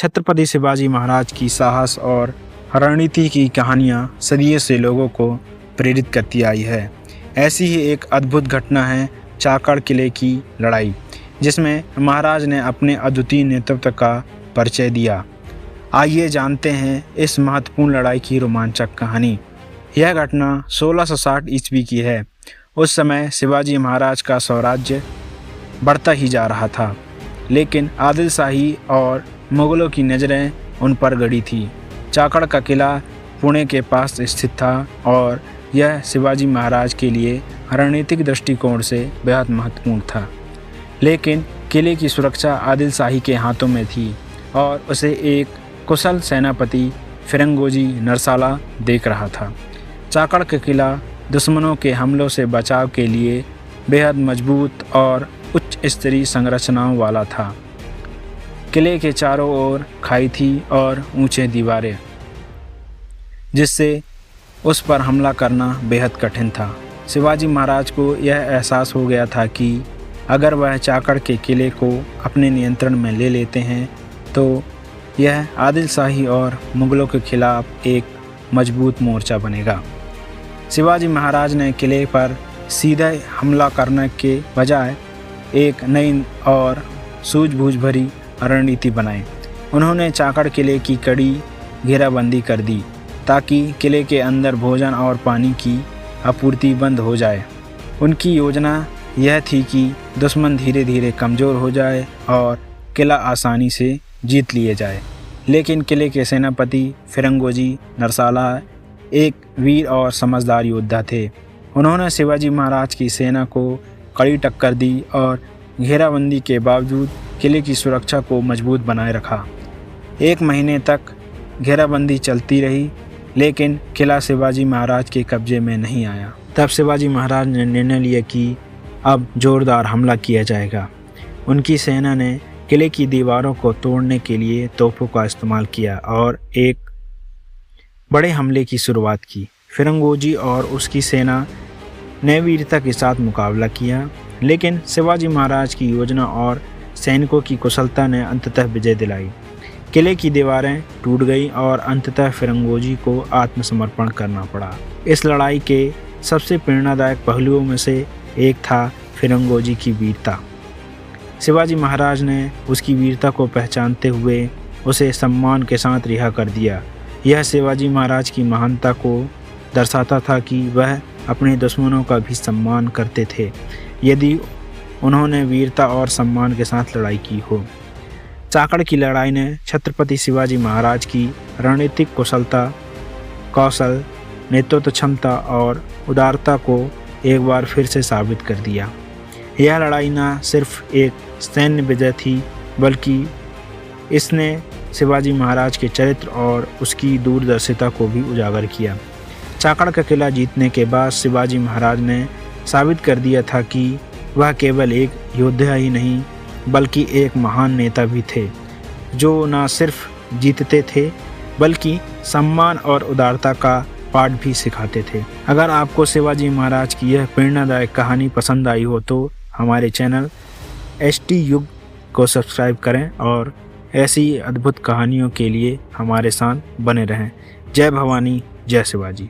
छत्रपति शिवाजी महाराज की साहस और रणनीति की कहानियाँ सदियों से लोगों को प्रेरित करती आई है। ऐसी ही एक अद्भुत घटना है चाकण किले की लड़ाई, जिसमें महाराज ने अपने अद्वितीय नेतृत्व का परिचय दिया। आइए जानते हैं इस महत्वपूर्ण लड़ाई की रोमांचक कहानी। यह घटना 1660 ईस्वी की है। उस समय शिवाजी महाराज का स्वराज्य बढ़ता ही जा रहा था, लेकिन आदिल शाही और मुगलों की नज़रें उन पर गड़ी थी। चाकण का किला पुणे के पास स्थित था और यह शिवाजी महाराज के लिए रणनीतिक दृष्टिकोण से बेहद महत्वपूर्ण था। लेकिन किले की सुरक्षा आदिल शाही के हाथों में थी और उसे एक कुशल सेनापति फिरंगोजी नरसाला देख रहा था। चाकण का किला दुश्मनों के हमलों से बचाव के लिए बेहद मजबूत और उच्च स्तरीय संरचनाओं वाला था। किले के चारों ओर खाई थी और ऊंचे दीवारें, जिससे उस पर हमला करना बेहद कठिन था। शिवाजी महाराज को यह एहसास हो गया था कि अगर वह चाकण के किले को अपने नियंत्रण में ले लेते हैं तो यह आदिल शाही और मुगलों के खिलाफ एक मजबूत मोर्चा बनेगा। शिवाजी महाराज ने किले पर सीधे हमला करने के बजाय एक नई और सूझबूझ भरी रणनीति बनाई। उन्होंने चाकण किले की कड़ी घेराबंदी कर दी ताकि किले के अंदर भोजन और पानी की आपूर्ति बंद हो जाए। उनकी योजना यह थी कि दुश्मन धीरे धीरे कमज़ोर हो जाए और किला आसानी से जीत लिए जाए। लेकिन किले के सेनापति फिरंगोजी नरसाला एक वीर और समझदार योद्धा थे। उन्होंने शिवाजी महाराज की सेना को कड़ी टक्कर दी और घेराबंदी के बावजूद किले की सुरक्षा को मजबूत बनाए रखा। 1 महीने तक घेराबंदी चलती रही, लेकिन किला शिवाजी महाराज के कब्जे में नहीं आया। तब शिवाजी महाराज ने निर्णय लिया कि अब जोरदार हमला किया जाएगा। उनकी सेना ने किले की दीवारों को तोड़ने के लिए तोपों का इस्तेमाल किया और एक बड़े हमले की शुरुआत की। फिरंगोजी और उसकी सेना ने वीरता के साथ मुकाबला किया, लेकिन शिवाजी महाराज की योजना और सैनिकों की कुशलता ने अंततः विजय दिलाई। किले की दीवारें टूट गई और अंततः फिरंगोजी को आत्मसमर्पण करना पड़ा। इस लड़ाई के सबसे प्रेरणादायक पहलुओं में से एक था फिरंगोजी की वीरता। शिवाजी महाराज ने उसकी वीरता को पहचानते हुए उसे सम्मान के साथ रिहा कर दिया। यह शिवाजी महाराज की महानता को दर्शाता था कि वह अपने दुश्मनों का भी सम्मान करते थे यदि उन्होंने वीरता और सम्मान के साथ लड़ाई की हो। चाकण की लड़ाई ने छत्रपति शिवाजी महाराज की रणनीतिक कुशलता, कौशल, नेतृत्व क्षमता और उदारता को एक बार फिर से साबित कर दिया। यह लड़ाई न सिर्फ एक सैन्य विजय थी, बल्कि इसने शिवाजी महाराज के चरित्र और उसकी दूरदर्शिता को भी उजागर किया। चाकण का किला जीतने के बाद शिवाजी महाराज ने साबित कर दिया था कि वह केवल एक योद्धा ही नहीं, बल्कि एक महान नेता भी थे, जो न सिर्फ जीतते थे बल्कि सम्मान और उदारता का पाठ भी सिखाते थे। अगर आपको शिवाजी महाराज की यह प्रेरणादायक कहानी पसंद आई हो तो हमारे चैनल ST युग को सब्सक्राइब करें और ऐसी अद्भुत कहानियों के लिए हमारे साथ बने रहें। जय भवानी, जय शिवाजी।